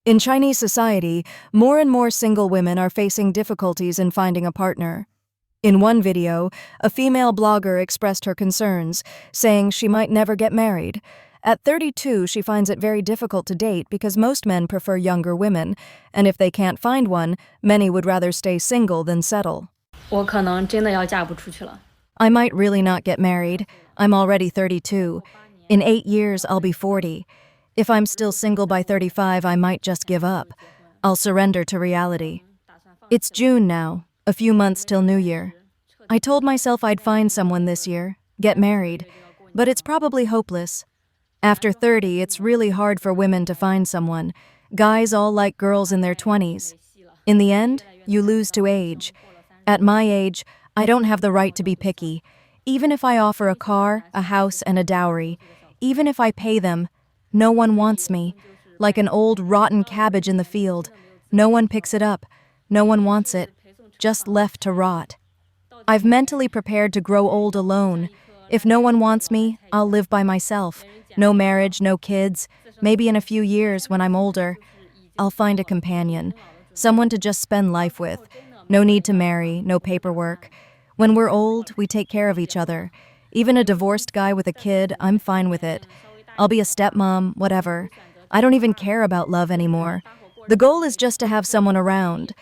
In Chinese society, more and more single women are facing difficulties in finding a partner. In one video, a female blogger expressed her concerns, saying she might never get married. At 32, she finds it very difficult to date because most men prefer younger women, and if they can't find one, many would rather stay single than settle. 我可能真的要嫁不出去了。 I might really not get married. I'm already 32. In 8 years, I'll be 40. If I'm still single by 35, I might just give up. I'll surrender to reality. It's June now, a few months till New Year. I told myself I'd find someone this year, get married, but it's probably hopeless. After 30, it's really hard for women to find someone. Guys all like girls in their 20s. In the end, you lose to age. At my age, I don't have the right to be picky. Even if I offer a car, a house, and a dowry, even if I pay them, no one wants me. Like an old rotten cabbage in the field. No one picks it up. No one wants it. Just left to rot. I've mentally prepared to grow old alone. If no one wants me, I'll live by myself. No marriage, no kids. Maybe in a few years, when I'm older, I'll find a companion. Someone to just spend life with. No need to marry, no paperwork. When we're old, we take care of each other. Even a divorced guy with a kid, I'm fine with it. I'll be a stepmom, whatever. I don't even care about love anymore. The goal is just to have someone around.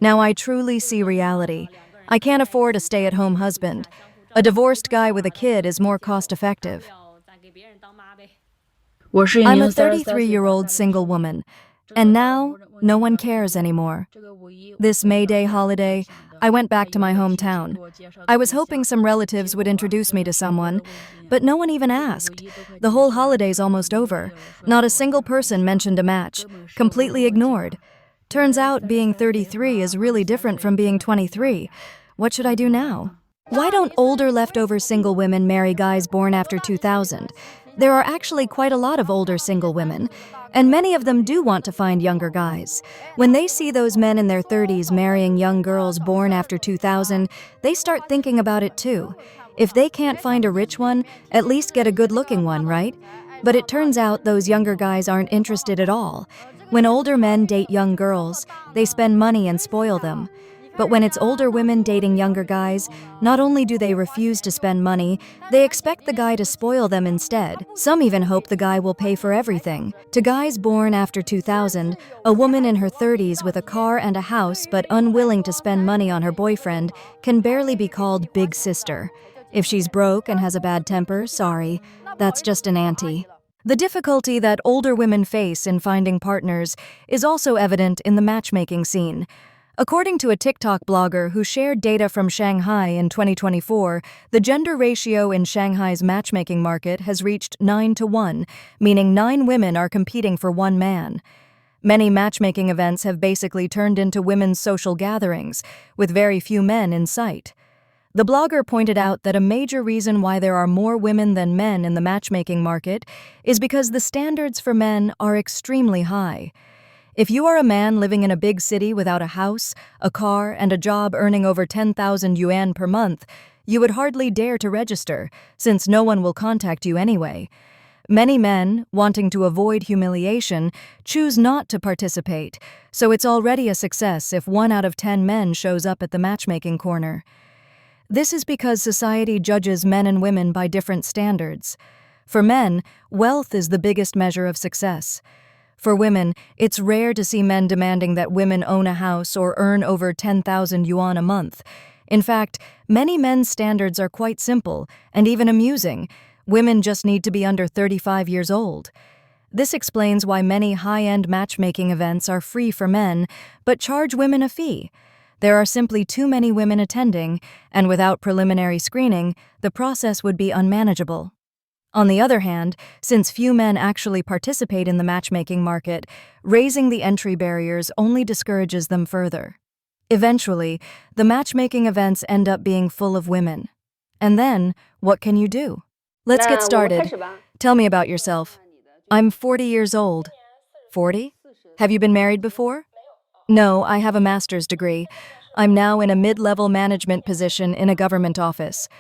Now I truly see reality. I can't afford a stay-at-home husband. A divorced guy with a kid is more cost-effective. I'm a 33-year-old single woman, and now no one cares anymore. This May Day holiday, I went back to my hometown. I was hoping some relatives would introduce me to someone, but no one even asked. The whole holiday's almost over. Not a single person mentioned a match. Completely ignored. Turns out being 33 is really different from being 23. What should I do now? Why don't older leftover single women marry guys born after 2000? There are actually quite a lot of older single women, and many of them do want to find younger guys. When they see those men in their 30s marrying young girls born after 2000, they start thinking about it too. If they can't find a rich one, at least get a good-looking one, right? But it turns out those younger guys aren't interested at all. When older men date young girls, they spend money and spoil them. But when it's older women dating younger guys, not only do they refuse to spend money, they expect the guy to spoil them instead. Some even hope the guy will pay for everything. To guys born after 2000, a woman in her 30s with a car and a house but unwilling to spend money on her boyfriend can barely be called big sister. If she's broke and has a bad temper, sorry, that's just an auntie. The difficulty that older women face in finding partners is also evident in the matchmaking scene. According to a TikTok blogger who shared data from Shanghai in 2024, the gender ratio in Shanghai's matchmaking market has reached 9-to-1, meaning 9 women are competing for 1 man. Many matchmaking events have basically turned into women's social gatherings, with very few men in sight. The blogger pointed out that a major reason why there are more women than men in the matchmaking market is because the standards for men are extremely high. If you are a man living in a big city without a house, a car, and a job earning over 10,000 yuan per month, you would hardly dare to register, since no one will contact you anyway. Many men, wanting to avoid humiliation, choose not to participate, so it's already a success if 1 out of 10 men shows up at the matchmaking corner. This is because society judges men and women by different standards. For men, wealth is the biggest measure of success. For women, it's rare to see men demanding that women own a house or earn over 10,000 yuan a month. In fact, many men's standards are quite simple and even amusing. Women just need to be under 35 years old. This explains why many high-end matchmaking events are free for men, but charge women a fee. There are simply too many women attending, and without preliminary screening, the process would be unmanageable. On the other hand, since few men actually participate in the matchmaking market, raising the entry barriers only discourages them further. Eventually, the matchmaking events end up being full of women. And then, what can you do? Let's get started. Tell me about yourself. I'm 40 years old. 40? Have you been married before? No, I have a master's degree. I'm now in a mid-level management position in a government office.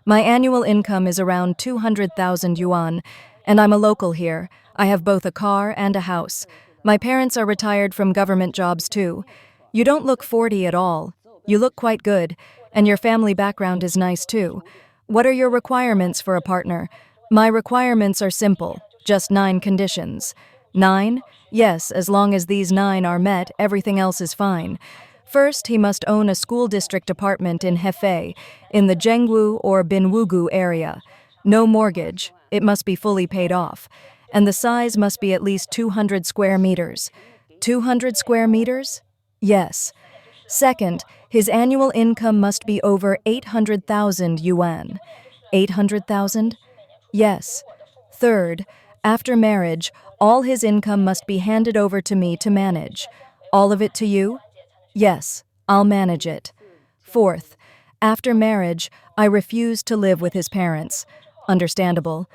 My annual income is around 200,000 yuan, and I'm a local here. I have both a car and a house. My parents are retired from government jobs too. You don't look 40 at all. You look quite good, and your family background is nice too. What are your requirements for a partner? My requirements are simple, just 9 conditions. 9? Yes, as long as these 9 are met, everything else is fine. First, he must own a school district apartment in Hefei, in the Zhengwu or Binwugu area. No mortgage. It must be fully paid off. And the size must be at least 200 square meters. 200 square meters? Yes. Second, his annual income must be over 800,000 yuan. 800,000? Yes. Third, after marriage, all his income must be handed over to me to manage. All of it to you? Yes, I'll manage it. Fourth, after marriage, I refuse to live with his parents. Understandable.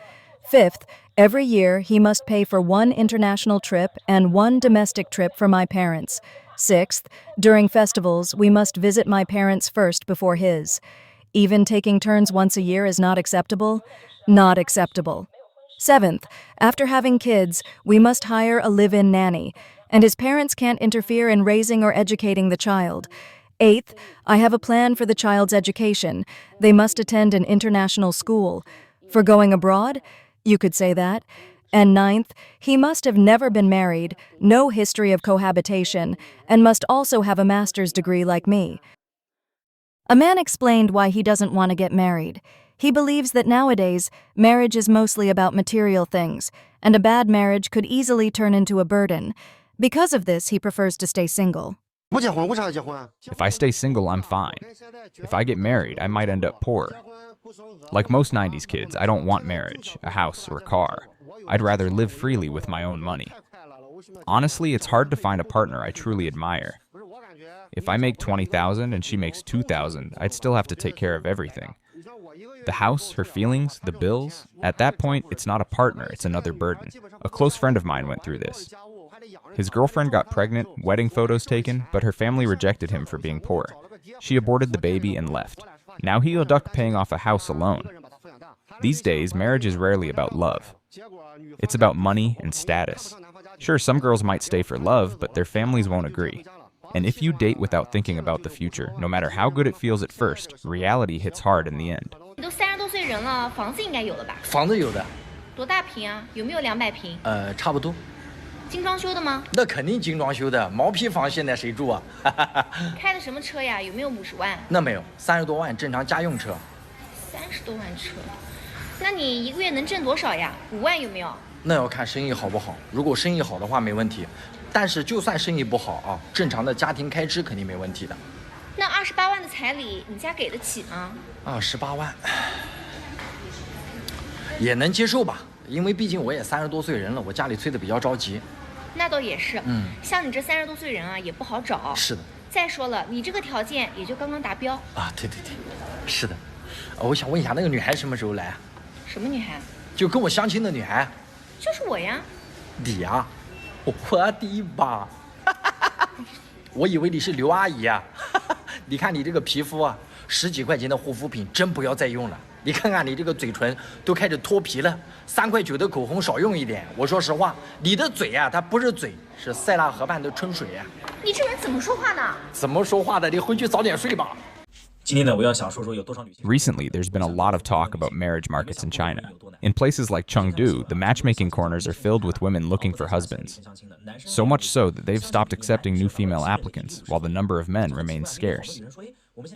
Fifth, every year he must pay for 1 international trip and 1 domestic trip for my parents. Sixth, during festivals, we must visit my parents first before his. Even taking turns once a year is not acceptable? Not acceptable. Seventh, after having kids, we must hire a live-in nanny, and his parents can't interfere in raising or educating the child. Eighth, I have a plan for the child's education. They must attend an international school. For going abroad? You could say that. And ninth, he must have never been married, no history of cohabitation, and must also have a master's degree like me. A man explained why he doesn't want to get married. He believes that nowadays, marriage is mostly about material things, and a bad marriage could easily turn into a burden. Because of this, he prefers to stay single. If I stay single, I'm fine. If I get married, I might end up poor. Like most 90s kids, I don't want marriage, a house, or a car. I'd rather live freely with my own money. Honestly, it's hard to find a partner I truly admire. If I make 20,000 and she makes 2,000, I'd still have to take care of everything. The house, her feelings, the bills, at that point, it's not a partner, it's another burden. A close friend of mine went through this. His girlfriend got pregnant, wedding photos taken, but her family rejected him for being poor. She aborted the baby and left. Now he'll duck paying off a house alone. These days, marriage is rarely about love. It's about money and status. Sure, some girls might stay for love, but their families won't agree. And if you date without thinking about the future, no matter how good it feels at first, reality hits hard in the end. 你都30多岁人了，房子应该有了吧？房子有的，多大平啊？有没有200平？差不多。精装修的吗？那肯定精装修的，毛坯房现在谁住啊？开的什么车呀？有没有50万？那没有，30多万正常家用车。30多万车，那你一个月能挣多少呀？5万有没有？那要看生意好不好。如果生意好的话没问题，但是就算生意不好啊，正常的家庭开支肯定没问题的。那28万的彩礼，你家给得起吗？28万也能接受吧，因为毕竟我也30多岁人了，我家里催得比较着急。那倒也是，像你这30多岁人啊，也不好找。是的。再说了，你这个条件也就刚刚达标。啊，对，是的。我想问一下，那个女孩什么时候来啊？什么女孩？就跟我相亲的女孩。就是我呀。你呀？我的妈！我以为你是刘阿姨啊！你看你这个皮肤啊，10几块钱的护肤品真不要再用了。你看看你这个嘴唇都开始脱皮了，3块9的口红少用一点。我说实话，你的嘴啊，它不是嘴，是塞纳河畔的春水啊。你这人怎么说话呢？怎么说话的？你回去早点睡吧。Recently, there's been a lot of talk about marriage markets in China. In places like Chengdu, the matchmaking corners are filled with women looking for husbands. So much so that they've stopped accepting new female applicants, while the number of men remains scarce.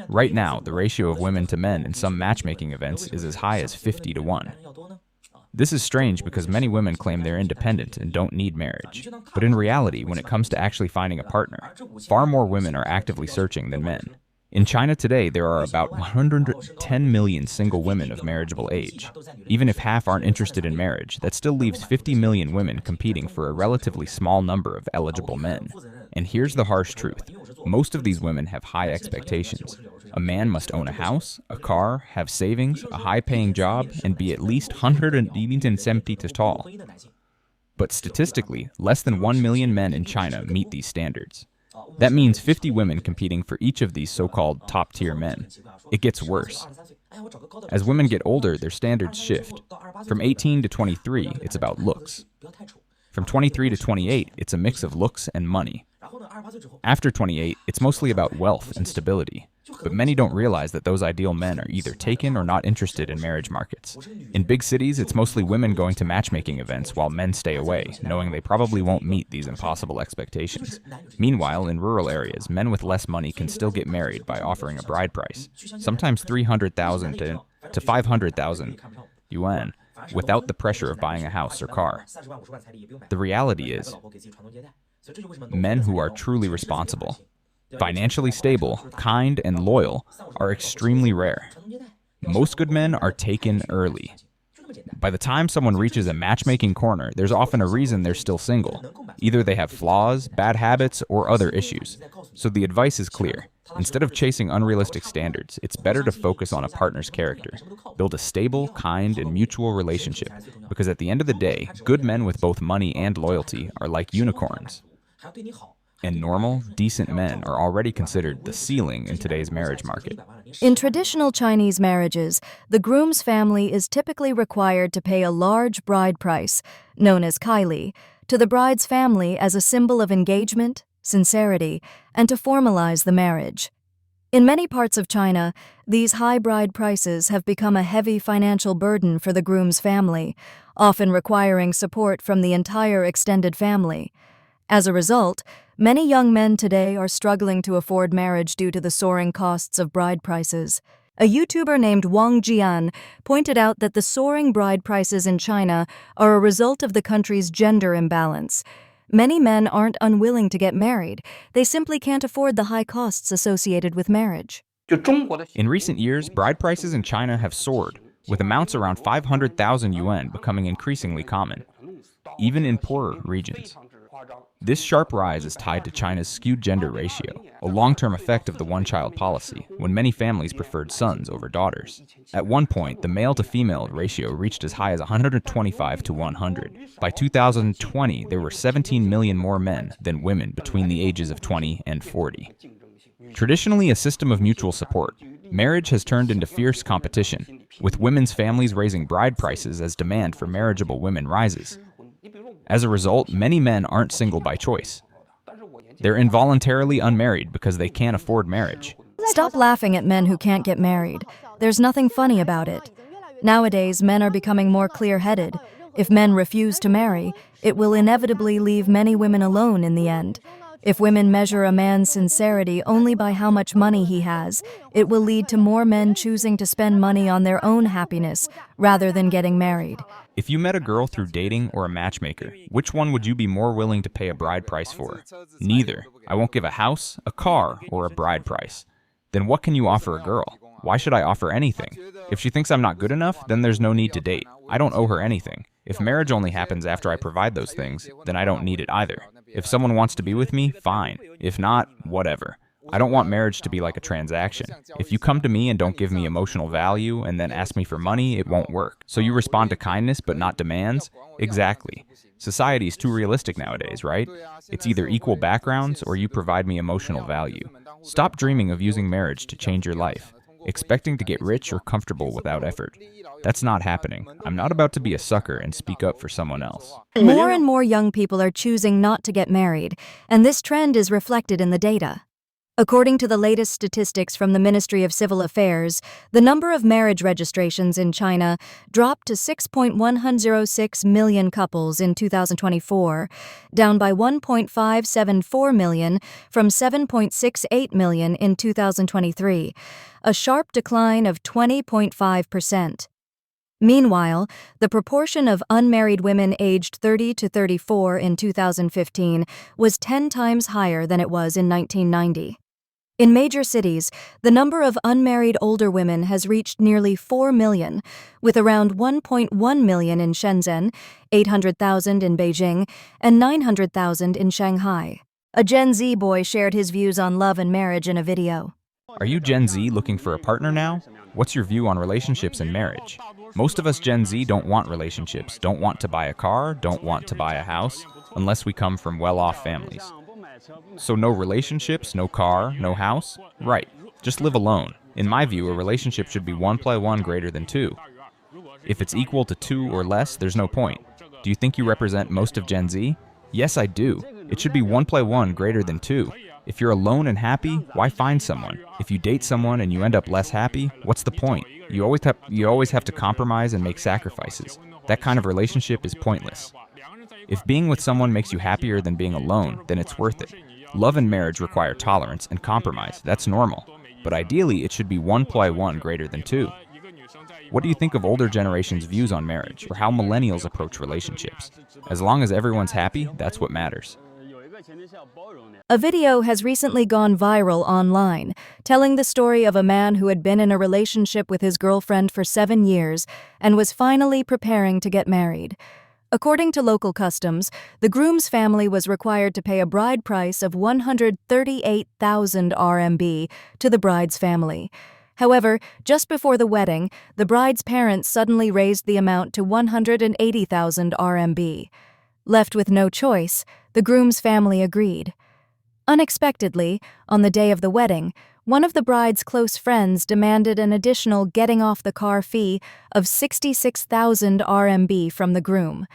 Right now, the ratio of women to men in some matchmaking events is as high as 50 to 1. This is strange because many women claim they're independent and don't need marriage. But in reality, when it comes to actually finding a partner, far more women are actively searching than men. In China today, there are about 110 million single women of marriageable age. Even if half aren't interested in marriage, that still leaves 50 million women competing for a relatively small number of eligible men. And here's the harsh truth. Most of these women have high expectations. A man must own a house, a car, have savings, a high-paying job, and be at least 170 centimeters tall. But statistically, less than 1 million men in China meet these standards. That means 50 women competing for each of these so-called top-tier men. It gets worse. As women get older, their standards shift. From 18 to 23, it's about looks. From 23 to 28, it's a mix of looks and money. After 28, it's mostly about wealth and stability. But many don't realize that those ideal men are either taken or not interested in marriage markets. In big cities, it's mostly women going to matchmaking events while men stay away, knowing they probably won't meet these impossible expectations. Meanwhile, in rural areas, men with less money can still get married by offering a bride price, sometimes 300,000 to 500,000 yuan, without the pressure of buying a house or car. The reality is, men who are truly responsible, financially stable, kind, and loyal are extremely rare. Most good men are taken early. By the time someone reaches a matchmaking corner, there's often a reason they're still single. Either they have flaws, bad habits, or other issues. So the advice is clear. Instead of chasing unrealistic standards, it's better to focus on a partner's character. Build a stable, kind, and mutual relationship, because at the end of the day, good men with both money and loyalty are like unicorns. And normal, decent men are already considered the ceiling in today's marriage market. In traditional Chinese marriages, the groom's family is typically required to pay a large bride price, known as kaili, to the bride's family as a symbol of engagement, sincerity, and to formalize the marriage. In many parts of China, these high bride prices have become a heavy financial burden for the groom's family, often requiring support from the entire extended family. As a result, many young men today are struggling to afford marriage due to the soaring costs of bride prices. A YouTuber named Wang Jian pointed out that the soaring bride prices in China are a result of the country's gender imbalance. Many men aren't unwilling to get married, they simply can't afford the high costs associated with marriage. In recent years, bride prices in China have soared, with amounts around 500,000 yuan becoming increasingly common, even in poorer regions. This sharp rise is tied to China's skewed gender ratio, a long-term effect of the one-child policy, when many families preferred sons over daughters. At one point, the male-to-female ratio reached as high as 125 to 100. By 2020, there were 17 million more men than women between the ages of 20 and 40. Traditionally a system of mutual support, marriage has turned into fierce competition, with women's families raising bride prices as demand for marriageable women rises. As a result, many men aren't single by choice. They're involuntarily unmarried because they can't afford marriage. Stop laughing at men who can't get married. There's nothing funny about it. Nowadays, men are becoming more clear-headed. If men refuse to marry, it will inevitably leave many women alone in the end. If women measure a man's sincerity only by how much money he has, it will lead to more men choosing to spend money on their own happiness rather than getting married. If you met a girl through dating or a matchmaker, which one would you be more willing to pay a bride price for? Neither. I won't give a house, a car, or a bride price. Then what can you offer a girl? Why should I offer anything? If she thinks I'm not good enough, then there's no need to date. I don't owe her anything. If marriage only happens after I provide those things, then I don't need it either. If someone wants to be with me, fine. If not, whatever. I don't want marriage to be like a transaction. If you come to me and don't give me emotional value and then ask me for money, it won't work. So you respond to kindness but not demands? Exactly. Society is too realistic nowadays, right? It's either equal backgrounds or you provide me emotional value. Stop dreaming of using marriage to change your life, expecting to get rich or comfortable without effort. That's not happening. I'm not about to be a sucker and speak up for someone else. More and more young people are choosing not to get married, and this trend is reflected in the data. According to the latest statistics from the Ministry of Civil Affairs, the number of marriage registrations in China dropped to 6.106 million couples in 2024, down by 1.574 million from 7.68 million in 2023, a sharp decline of 20.5%. Meanwhile, the proportion of unmarried women aged 30 to 34 in 2015 was 10 times higher than it was in 1990. In major cities, the number of unmarried older women has reached nearly 4 million, with around 1.1 million in Shenzhen, 800,000 in Beijing, and 900,000 in Shanghai. A Gen Z boy shared his views on love and marriage in a video. Are you Gen Z looking for a partner now? What's your view on relationships and marriage? Most of us Gen Z don't want relationships, don't want to buy a car, don't want to buy a house, unless we come from well-off families. So no relationships, no car, no house? Right. Just live alone. In my view, a relationship should be 1 + 1 greater than 2. If it's equal to 2 or less, there's no point. Do you think you represent most of Gen Z? Yes, I do. It should be 1 + 1 greater than 2. If you're alone and happy, why find someone? If you date someone and you end up less happy, what's the point? You always have to compromise and make sacrifices. That kind of relationship is pointless. If being with someone makes you happier than being alone, then it's worth it. Love and marriage require tolerance and compromise. That's normal. But ideally, it should be 1 + 1 greater than 2. What do you think of older generations' views on marriage, or how millennials approach relationships? As long as everyone's happy, that's what matters. A video has recently gone viral online, telling the story of a man who had been in a relationship with his girlfriend for 7 years and was finally preparing to get married. According to local customs, the groom's family was required to pay a bride price of 138,000 RMB to the bride's family. However, just before the wedding, the bride's parents suddenly raised the amount to 180,000 RMB. Left with no choice, the groom's family agreed. Unexpectedly, on the day of the wedding, one of the bride's close friends demanded an additional getting-off-the-car fee of 66,000 RMB from the groom,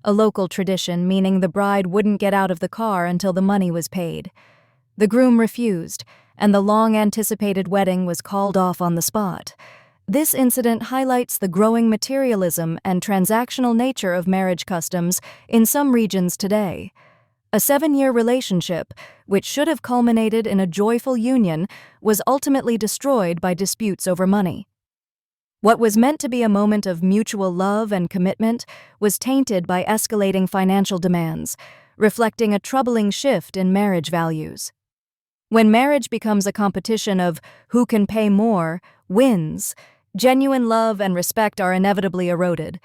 a local tradition meaning the bride wouldn't get out of the car until the money was paid. The groom refused, and the long-anticipated wedding was called off on the spot. This incident highlights the growing materialism and transactional nature of marriage customs in some regions today. A 7-year relationship, which should have culminated in a joyful union, was ultimately destroyed by disputes over money. What was meant to be a moment of mutual love and commitment was tainted by escalating financial demands, reflecting a troubling shift in marriage values. When marriage becomes a competition of who can pay more, wins, genuine love and respect are inevitably eroded.